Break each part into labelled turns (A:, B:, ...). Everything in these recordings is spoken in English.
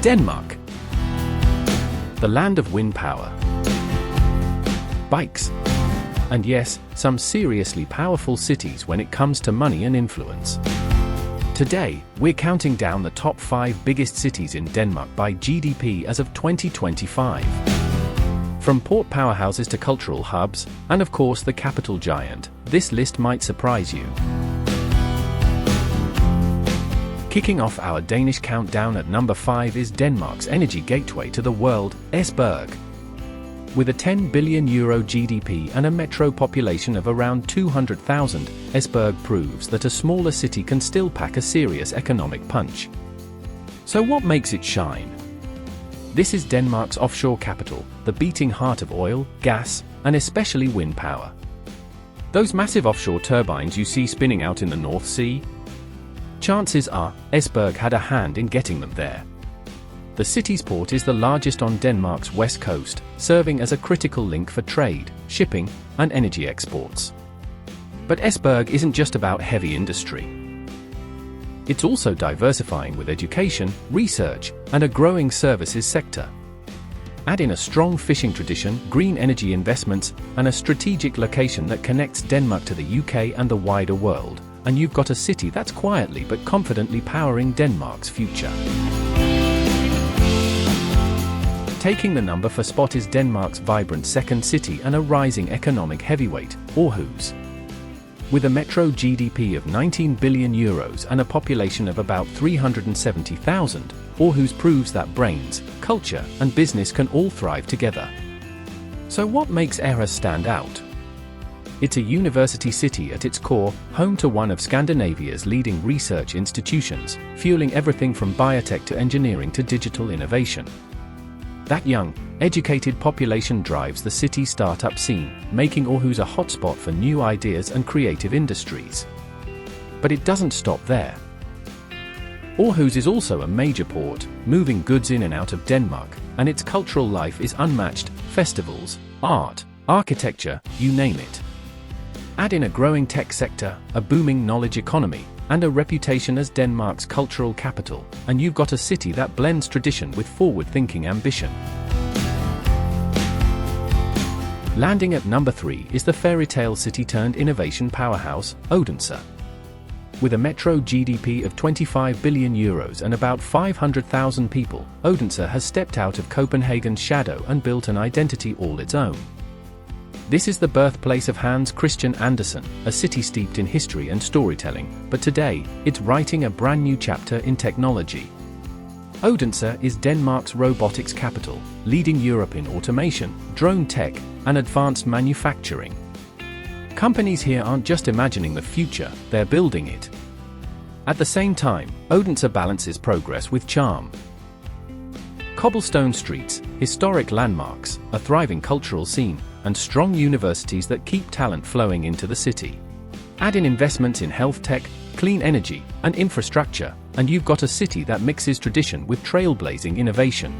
A: Denmark, the land of wind power, bikes, and yes, some seriously powerful cities when it comes to money and influence. Today, we're counting down the top 5 biggest cities in Denmark by GDP as of 2025. From port powerhouses to cultural hubs, and of course the capital giant, this list might surprise you. Kicking off our Danish countdown at number 5 is Denmark's energy gateway to the world, Esbjerg. With a €10 billion GDP and a metro population of around 200,000, Esbjerg proves that a smaller city can still pack a serious economic punch. So what makes it shine? This is Denmark's offshore capital, the beating heart of oil, gas, and especially wind power. Those massive offshore turbines you see spinning out in the North Sea? Chances are, Esbjerg had a hand in getting them there. The city's port is the largest on Denmark's west coast, serving as a critical link for trade, shipping, and energy exports. But Esbjerg isn't just about heavy industry. It's also diversifying with education, research, and a growing services sector. Add in a strong fishing tradition, green energy investments, and a strategic location that connects Denmark to the UK and the wider world, and you've got a city that's quietly but confidently powering Denmark's future. Taking the number 4 spot is Denmark's vibrant second city and a rising economic heavyweight, Aarhus. With a metro GDP of €19 billion and a population of about 370,000, Aarhus proves that brains, culture, and business can all thrive together. So what makes Aarhus stand out? It's a university city at its core, home to one of Scandinavia's leading research institutions, fueling everything from biotech to engineering to digital innovation. That young, educated population drives the city's startup scene, making Aarhus a hotspot for new ideas and creative industries. But it doesn't stop there. Aarhus is also a major port, moving goods in and out of Denmark, and its cultural life is unmatched: festivals, art, architecture, you name it. Add in a growing tech sector, a booming knowledge economy, and a reputation as Denmark's cultural capital, and you've got a city that blends tradition with forward-thinking ambition. Landing at number 3 is the fairy-tale city-turned-innovation powerhouse, Odense. With a metro GDP of €25 billion and about 500,000 people, Odense has stepped out of Copenhagen's shadow and built an identity all its own. This is the birthplace of Hans Christian Andersen, a city steeped in history and storytelling, but today, it's writing a brand new chapter in technology. Odense is Denmark's robotics capital, leading Europe in automation, drone tech, and advanced manufacturing. Companies here aren't just imagining the future, they're building it. At the same time, Odense balances progress with charm. Cobblestone streets, historic landmarks, a thriving cultural scene, and strong universities that keep talent flowing into the city. Add in investments in health tech, clean energy, and infrastructure, and you've got a city that mixes tradition with trailblazing innovation.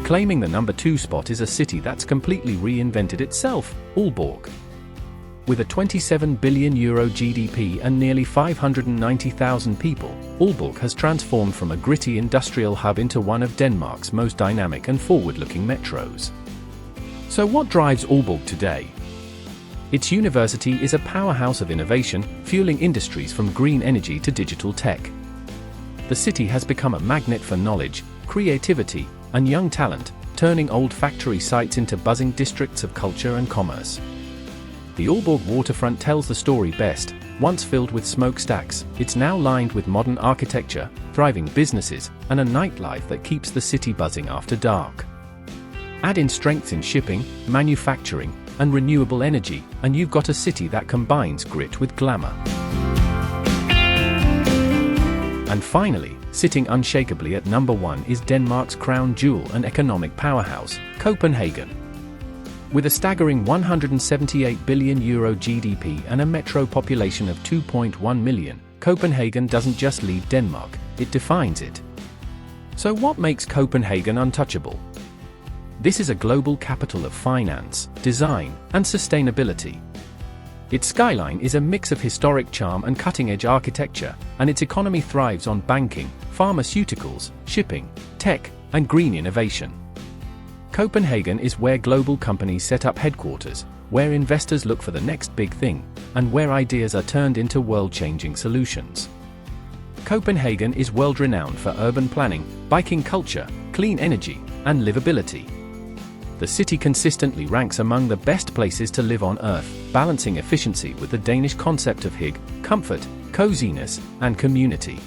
A: Claiming the number 2 spot is a city that's completely reinvented itself, Aalborg. With a €27 billion GDP and nearly 590,000 people, Aalborg has transformed from a gritty industrial hub into one of Denmark's most dynamic and forward-looking metros. So what drives Aalborg today? Its university is a powerhouse of innovation, fueling industries from green energy to digital tech. The city has become a magnet for knowledge, creativity, and young talent, turning old factory sites into buzzing districts of culture and commerce. The Aalborg waterfront tells the story best. Once filled with smokestacks, it's now lined with modern architecture, thriving businesses, and a nightlife that keeps the city buzzing after dark. Add in strengths in shipping, manufacturing, and renewable energy, and you've got a city that combines grit with glamour. And finally, sitting unshakably at number 1 is Denmark's crown jewel and economic powerhouse, Copenhagen. With a staggering €178 billion GDP and a metro population of 2.1 million, Copenhagen doesn't just lead Denmark, it defines it. So what makes Copenhagen untouchable? This is a global capital of finance, design, and sustainability. Its skyline is a mix of historic charm and cutting-edge architecture, and its economy thrives on banking, pharmaceuticals, shipping, tech, and green innovation. Copenhagen is where global companies set up headquarters, where investors look for the next big thing, and where ideas are turned into world-changing solutions. Copenhagen is world-renowned for urban planning, biking culture, clean energy, and livability. The city consistently ranks among the best places to live on Earth, balancing efficiency with the Danish concept of hygge, comfort, coziness, and community.